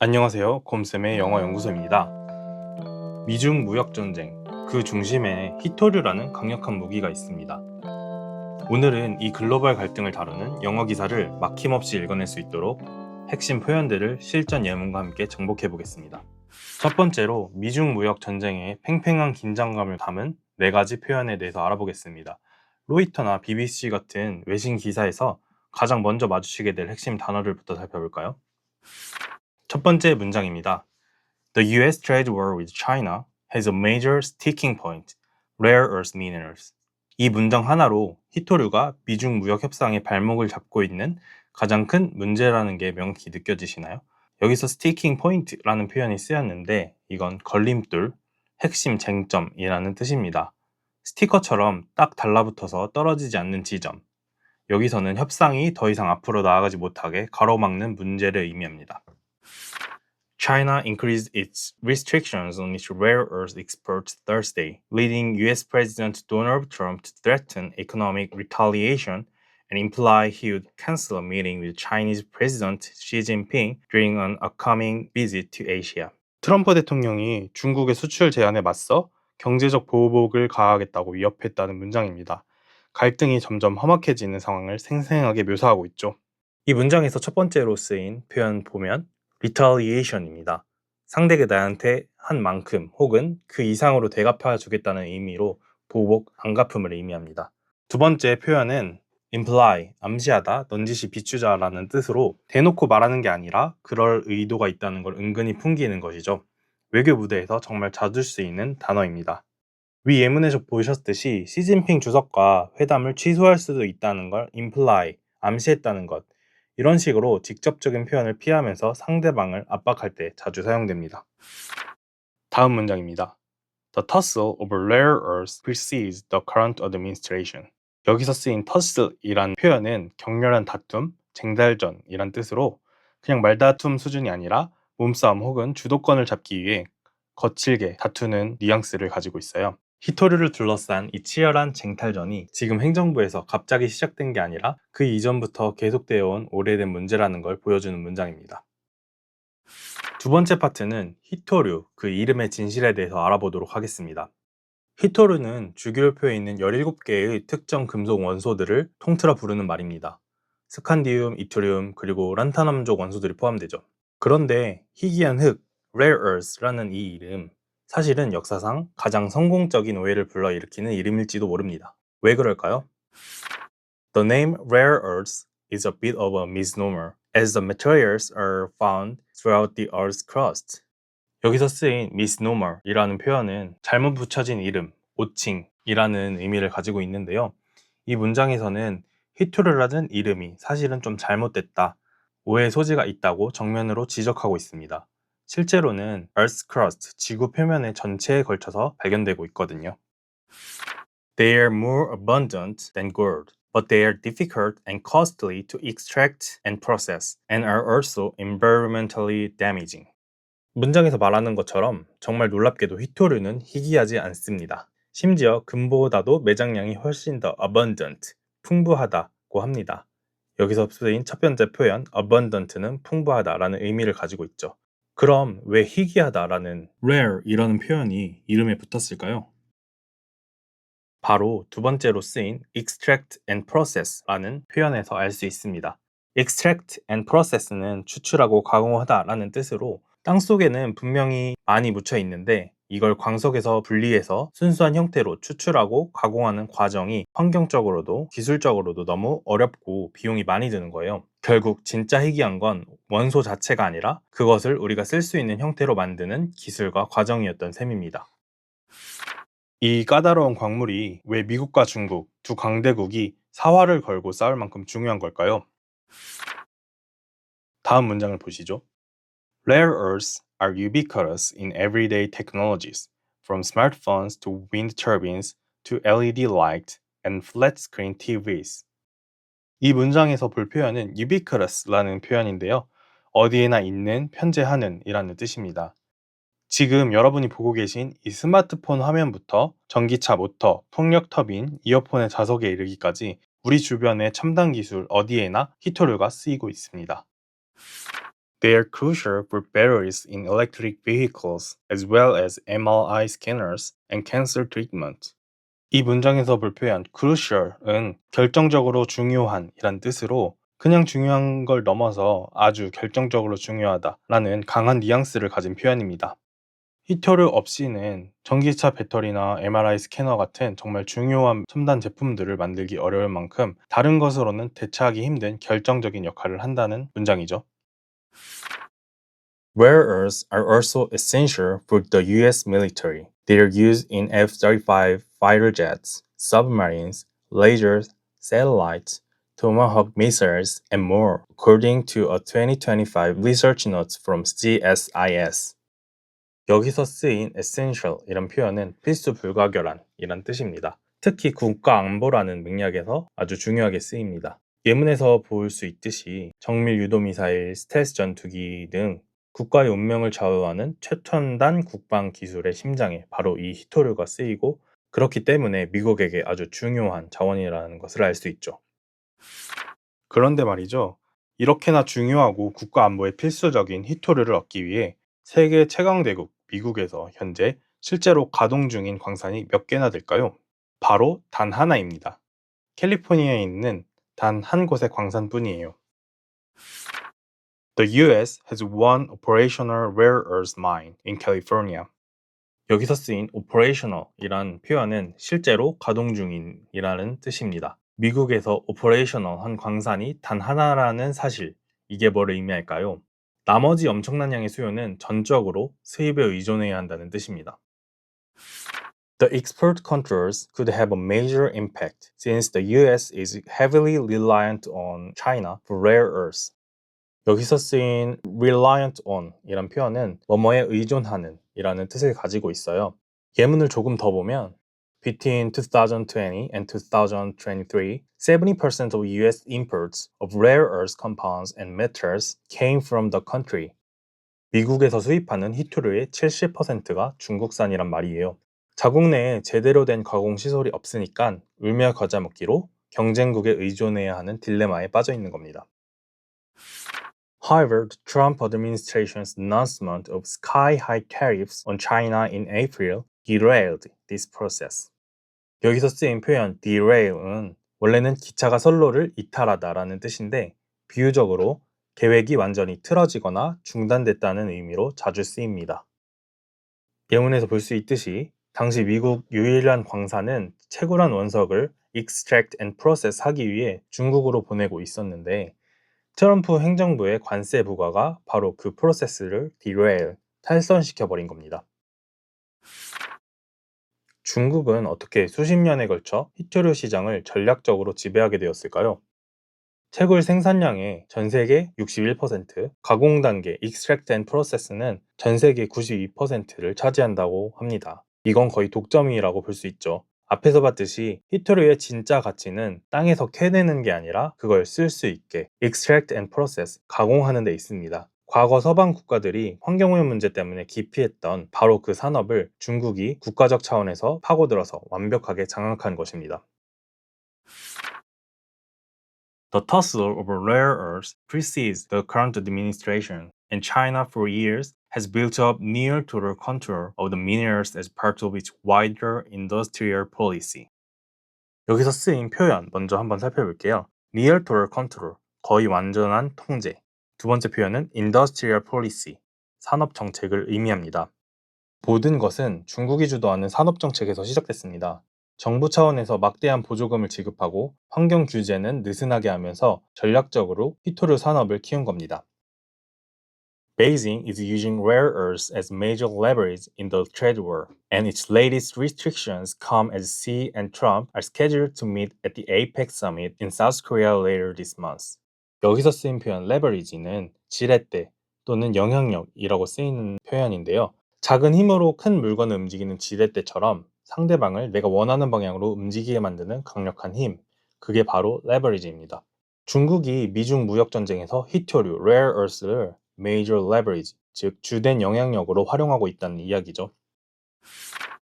안녕하세요. 곰쌤의 영어 연구소입니다. 미중 무역 전쟁, 그 중심에 히토류라는 강력한 무기가 있습니다. 오늘은 이 글로벌 갈등을 다루는 영어 기사를 막힘없이 읽어낼 수 있도록 핵심 표현들을 실전 예문과 함께 정복해 보겠습니다. 첫 번째로 미중 무역 전쟁의 팽팽한 긴장감을 담은 4가지 표현에 대해서 알아보겠습니다. 로이터나 BBC 같은 외신 기사에서 가장 먼저 마주치게 될 핵심 단어들부터 살펴볼까요? 첫 번째 문장입니다. The US trade war with China has a major sticking point, rare earth minerals. 이 문장 하나로 히토류가 미중 무역 협상의 발목을 잡고 있는 가장 큰 문제라는 게 명확히 느껴지시나요? 여기서 sticking point라는 표현이 쓰였는데 이건 걸림돌, 핵심 쟁점이라는 뜻입니다. 스티커처럼 딱 달라붙어서 떨어지지 않는 지점. 여기서는 협상이 더 이상 앞으로 나아가지 못하게 가로막는 문제를 의미합니다. China increased its restrictions on its rare earth exports Thursday, leading US President Donald Trump to threaten economic retaliation and imply he would cancel a meeting with Chinese President Xi Jinping during an upcoming visit to Asia. 트럼프 대통령이 중국의 수출 제한에 맞서 경제적 보복을 가하겠다고 위협했다는 문장입니다. 갈등이 점점 험악해지는 상황을 생생하게 묘사하고 있죠. 이 문장에서 첫 번째로 쓰인 표현 보면 retaliation입니다. 상대가 나한테 한 만큼 혹은 그 이상으로 대갚아 주겠다는 의미로 보복, 안갚음을 의미합니다. 두 번째 표현은 imply, 암시하다, 넌지시 비추자라는 뜻으로 대놓고 말하는 게 아니라 그럴 의도가 있다는 걸 은근히 풍기는 것이죠. 외교 무대에서 정말 자주 쓰이는 단어입니다. 위 예문에서 보셨듯이 시진핑 주석과 회담을 취소할 수도 있다는 걸 imply, 암시했다는 것, 이런 식으로 직접적인 표현을 피하면서 상대방을 압박할 때 자주 사용됩니다. 다음 문장입니다. The tussle over rare earths precedes the current administration. 여기서 쓰인 tussle이란 표현은 격렬한 다툼, 쟁달전이란 뜻으로 그냥 말다툼 수준이 아니라 몸싸움 혹은 주도권을 잡기 위해 거칠게 다투는 뉘앙스를 가지고 있어요. 히토류를 둘러싼 이 치열한 쟁탈전이 지금 행정부에서 갑자기 시작된 게 아니라 그 이전부터 계속되어 온 오래된 문제라는 걸 보여주는 문장입니다. 두 번째 파트는 히토류, 그 이름의 진실에 대해서 알아보도록 하겠습니다. 히토류는 주기율표에 있는 17개의 특정 금속 원소들을 통틀어 부르는 말입니다. 스칸디움, 이토리움, 그리고 란타넘족 원소들이 포함되죠. 그런데 희귀한 흙, rare earth라는 이 이름, 사실은 역사상 가장 성공적인 오해를 불러일으키는 이름일지도 모릅니다. 왜 그럴까요? The name rare earths is a bit of a misnomer, as the materials are found throughout the earth's crust. 여기서 쓰인 misnomer이라는 표현은 잘못 붙여진 이름, 오칭이라는 의미를 가지고 있는데요. 이 문장에서는 히토르라는 이름이 사실은 좀 잘못됐다, 오해 소지가 있다고 정면으로 지적하고 있습니다. 실제로는 Earth's crust, 지구 표면의 전체에 걸쳐서 발견되고 있거든요. They are more abundant than gold, but they are difficult and costly to extract and process, and are also environmentally damaging. 문장에서 말하는 것처럼 정말 놀랍게도 히토류는 희귀하지 않습니다. 심지어 금보다도 매장량이 훨씬 더 abundant, 풍부하다고 합니다. 여기서 쓰인 첫 번째 표현 abundant는 풍부하다라는 의미를 가지고 있죠. 그럼 왜 희귀하다라는 rare이라는 표현이 이름에 붙었을까요? 바로 두 번째로 쓰인 extract and process라는 표현에서 알 수 있습니다. extract and process는 추출하고 가공하다라는 뜻으로 땅속에는 분명히 많이 묻혀 있는데 이걸 광석에서 분리해서 순수한 형태로 추출하고 가공하는 과정이 환경적으로도 기술적으로도 너무 어렵고 비용이 많이 드는 거예요. 결국 진짜 희귀한 건 원소 자체가 아니라 그것을 우리가 쓸 수 있는 형태로 만드는 기술과 과정이었던 셈입니다. 이 까다로운 광물이 왜 미국과 중국 두 강대국이 사활을 걸고 싸울 만큼 중요한 걸까요? 다음 문장을 보시죠. Rare earths are ubiquitous in everyday technologies, from smartphones to wind turbines to LED light and flat-screen TVs. 이 문장에서 볼 표현은 ubiquitous라는 표현인데요. 어디에나 있는, 편재하는 이라는 뜻입니다. 지금 여러분이 보고 계신 이 스마트폰 화면부터 전기차 모터, 풍력 터빈, 이어폰의 자석에 이르기까지 우리 주변의 첨단 기술 어디에나 히토류가 쓰이고 있습니다. They are crucial for batteries in electric vehicles as well as MRI scanners and cancer treatment. 이 문장에서 불표한 crucial은 결정적으로 중요한 이란 뜻으로 그냥 중요한 걸 넘어서 아주 결정적으로 중요하다라는 강한 뉘앙스를 가진 표현입니다. 히터류 없이는 전기차 배터리나 MRI 스캐너 같은 정말 중요한 첨단 제품들을 만들기 어려울 만큼 다른 것으로는 대체하기 힘든 결정적인 역할을 한다는 문장이죠. Rare earths are also essential for the US military. They are used in F-35 fighter jets, submarines, lasers, satellites, Tomahawk missiles, and more, according to a 2025 research note from CSIS. 여기서 쓰인 essential 이란 표현은 필수 불가결한 이란 뜻입니다. 특히 국가 안보라는 맥락에서 아주 중요하게 쓰입니다. 예문에서 볼 수 있듯이 정밀 유도 미사일, 스텔스 전투기 등 국가의 운명을 좌우하는 최첨단 국방 기술의 심장에 바로 이 히토류가 쓰이고 그렇기 때문에 미국에게 아주 중요한 자원이라는 것을 알 수 있죠. 그런데 말이죠. 이렇게나 중요하고 국가 안보에 필수적인 히토류를 얻기 위해 세계 최강대국 미국에서 현재 실제로 가동 중인 광산이 몇 개나 될까요? 바로 단 하나입니다. 캘리포니아에 있는 단 한 곳의 광산뿐이에요. The US has one operational rare earth mine in California. 여기서 쓰인 operational 이란 표현은 실제로 가동 중인 이라는 뜻입니다. 미국에서 operational 한 광산이 단 하나라는 사실, 이게 뭘 의미할까요? 나머지 엄청난 양의 수요는 전적으로 수입에 의존해야 한다는 뜻입니다. The export controls could have a major impact since the US is heavily reliant on China for rare earths. 여기서 쓰인 reliant on 이란 표현은 뭐뭐에 의존하는 이라는 뜻을 가지고 있어요. 예문을 조금 더 보면 Between 2020 and 2023, 70% of US imports of rare earth compounds and metals came from the country. 미국에서 수입하는 히토류의 70%가 중국산이란 말이에요. 자국 내에 제대로 된 가공 시설이 없으니까 울며 겨자 먹기로 경쟁국에 의존해야 하는 딜레마에 빠져 있는 겁니다. However, the Trump administration's announcement of sky-high tariffs on China in April derailed this process. 여기서 쓰인 표현 derail은 원래는 기차가 선로를 이탈하다라는 뜻인데 비유적으로 계획이 완전히 틀어지거나 중단됐다는 의미로 자주 쓰입니다. 예문에서 볼 수 있듯이 당시 미국 유일한 광산은 채굴한 원석을 extract and process 하기 위해 중국으로 보내고 있었는데 트럼프 행정부의 관세 부과가 바로 그 프로세스를 derail, 탈선시켜버린 겁니다. 중국은 어떻게 수십 년에 걸쳐 히토류 시장을 전략적으로 지배하게 되었을까요? 채굴 생산량의 전 세계 61%, 가공 단계 extract and process는 전 세계 92%를 차지한다고 합니다. 이건 거의 독점이라고 볼 수 있죠. 앞에서 봤듯이 히토류의 진짜 가치는 땅에서 캐내는 게 아니라 그걸 쓸 수 있게 extract and process, 가공하는 데 있습니다. 과거 서방 국가들이 환경오염 문제 때문에 기피했던 바로 그 산업을 중국이 국가적 차원에서 파고들어서 완벽하게 장악한 것입니다. The tussle over rare earths precedes the current administration, and China for years has built up near total control of the minerals as part of its wider industrial policy. 여기서 쓰인 표현 먼저 한번 살펴볼게요. Near total control, 거의 완전한 통제. 두 번째 표현은 industrial policy, 산업 정책을 의미합니다. 모든 것은 중국이 주도하는 산업 정책에서 시작됐습니다. 정부 차원에서 막대한 보조금을 지급하고 환경 규제는 느슨하게 하면서 전략적으로 히토류 산업을 키운 겁니다. Beijing is using rare earths as major leverage in the trade war, and its latest restrictions come as Xi and Trump are scheduled to meet at the APEC summit in South Korea later this month. 여기서 쓰인 표현 leverage는 지렛대 또는 영향력이라고 쓰이는 표현인데요. 작은 힘으로 큰 물건을 움직이는 지렛대처럼 상대방을 내가 원하는 방향으로 움직이게 만드는 강력한 힘, 그게 바로 leverage입니다. 중국이 미중 무역 전쟁에서 히토류, rare earth를 major leverage, 즉 주된 영향력으로 활용하고 있다는 이야기죠.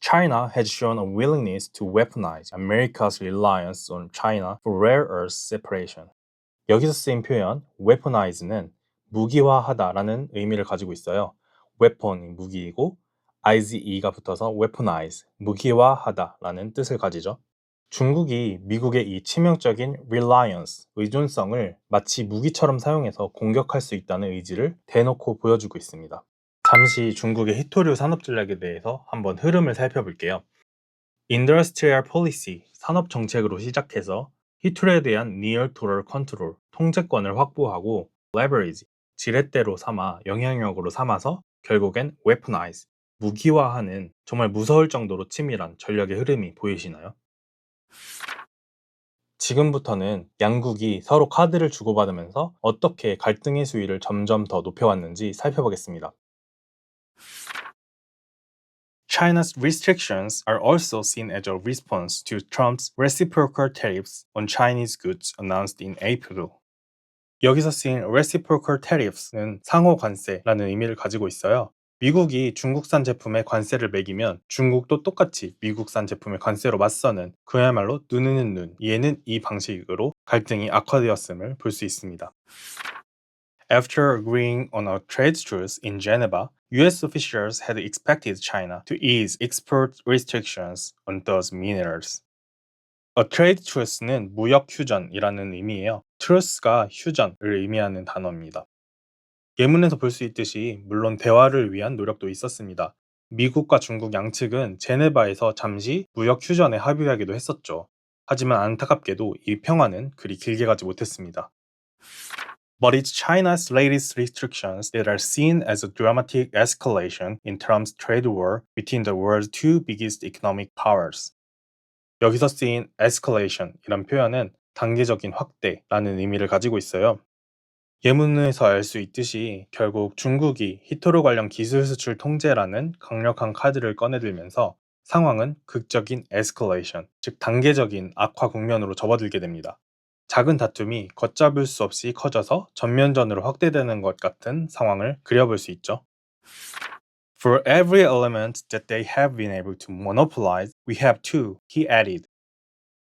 China has shown a willingness to weaponize America's reliance on China for rare earth separation. 여기서 쓰인 표현 weaponize는 무기화하다라는 의미를 가지고 있어요. weapon이 무기이고 ize가 붙어서 weaponize, 무기화하다라는 뜻을 가지죠. 중국이 미국의 이 치명적인 reliance, 의존성을 마치 무기처럼 사용해서 공격할 수 있다는 의지를 대놓고 보여주고 있습니다. 잠시 중국의 히토류 산업 전략에 대해서 한번 흐름을 살펴볼게요. Industrial Policy, 산업 정책으로 시작해서 히토류에 대한 Near Total Control, 통제권을 확보하고 Leverage, 지렛대로 삼아 영향력으로 삼아서 결국엔 Weaponize, 무기화하는 정말 무서울 정도로 치밀한 전략의 흐름이 보이시나요? 지금부터는 양국이 서로 카드를 주고받으면서 어떻게 갈등의 수위를 점점 더 높여왔는지 살펴보겠습니다. China's restrictions are also seen as a response to Trump's reciprocal tariffs on Chinese goods announced in April. 여기서 쓰인 reciprocal tariffs는 상호 관세라는 의미를 가지고 있어요. 미국이 중국산 제품에 관세를 매기면 중국도 똑같이 미국산 제품에 관세로 맞서는 그야말로 눈에는 눈, 이에는 이 방식으로 갈등이 악화되었음을 볼 수 있습니다. After agreeing on a trade truce in Geneva, US officials had expected China to ease export restrictions on those minerals. A trade truce는 무역 휴전이라는 의미예요. truce가 휴전을 의미하는 단어입니다. 예문에서 볼 수 있듯이 물론 대화를 위한 노력도 있었습니다. 미국과 중국 양측은 제네바에서 잠시 무역 휴전에 합의하기도 했었죠. 하지만 안타깝게도 이 평화는 그리 길게 가지 못했습니다. But it's China's latest restrictions that are seen as a dramatic escalation in Trump's trade war between the world's two biggest economic powers. 여기서 쓰인 escalation 이란 표현은 단계적인 확대라는 의미를 가지고 있어요. 예문에서 알 수 있듯이 결국 중국이 히토류 관련 기술 수출 통제라는 강력한 카드를 꺼내들면서 상황은 극적인 escalation, 즉 단계적인 악화 국면으로 접어들게 됩니다. 작은 다툼이 걷잡을 수 없이 커져서 전면전으로 확대되는 것 같은 상황을 그려볼 수 있죠. For every element that they have been able to monopolize, we have two, he added.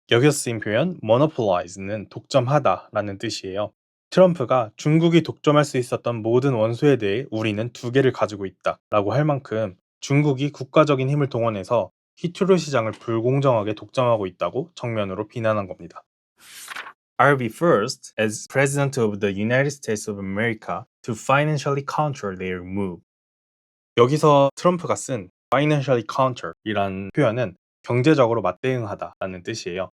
여기서 쓰인 표현 monopolize는 독점하다 라는 뜻이에요. 트럼프가 중국이 독점할 수 있었던 모든 원소에 대해 우리는 두 개를 가지고 있다 라고 할 만큼 중국이 국가적인 힘을 동원해서 히토류 시장을 불공정하게 독점하고 있다고 정면으로 비난한 겁니다. I'll be first as President of the United States of America to financially counter their move. 여기서 트럼프가 쓴 financially counter 이란 표현은 경제적으로 맞대응하다 라는 뜻이에요.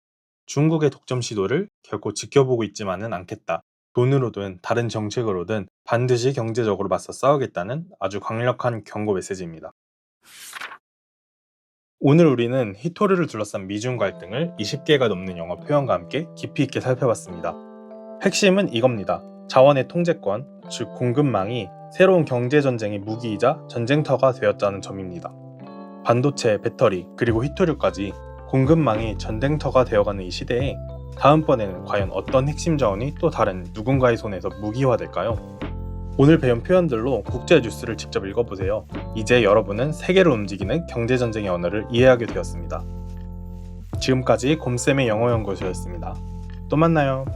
중국의 독점 시도를 결코 지켜보고 있지만은 않겠다. 돈으로든 다른 정책으로든 반드시 경제적으로 맞서 싸우겠다는 아주 강력한 경고 메시지입니다. 오늘 우리는 히토류를 둘러싼 미중 갈등을 20개가 넘는 영어 표현과 함께 깊이 있게 살펴봤습니다. 핵심은 이겁니다. 자원의 통제권, 즉 공급망이 새로운 경제전쟁의 무기이자 전쟁터가 되었다는 점입니다. 반도체, 배터리, 그리고 히토류까지 공급망이 전쟁터가 되어가는 이 시대에 다음번에는 과연 어떤 핵심 자원이 또 다른 누군가의 손에서 무기화될까요? 오늘 배운 표현들로 국제 뉴스를 직접 읽어보세요. 이제 여러분은 세계를 움직이는 경제전쟁의 언어를 이해하게 되었습니다. 지금까지 곰쌤의 영어연구소였습니다. 또 만나요.